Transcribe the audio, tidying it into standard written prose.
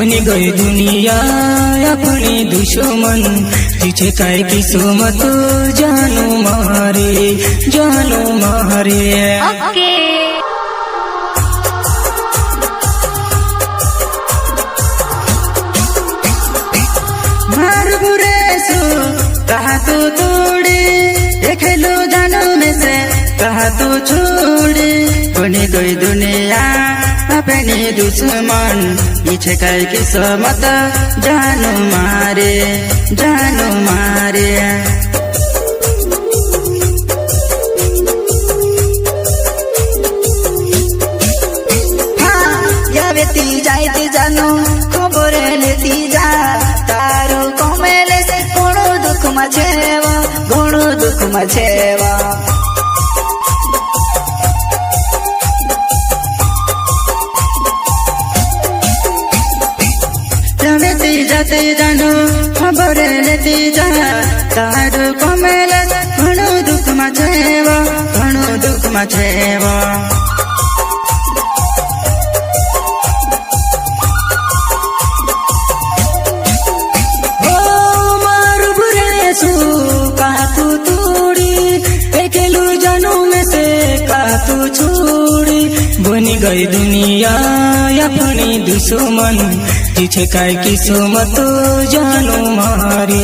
बनी गई दुनिया अपनी दुश्मन, पीछे काय किस्मत जानू मारे मार बुरे सो कहा तो तोड़े, खेलो जानू में से कहा तो छोड़े। बनी गई दुनिया अपनी दुश्मन, पीछे काय किस्मत जानू मारे यावेती जायते जानो खबर लेती जा, तारो कमेले घणो दुख में छेवा यावेती जाते जानो खबर लेती जा, तारो कमेले घणो दुख में छेवा बनी गई दुनिया अपनी दुश्मन, पीछे काय किस्मत जानू मारे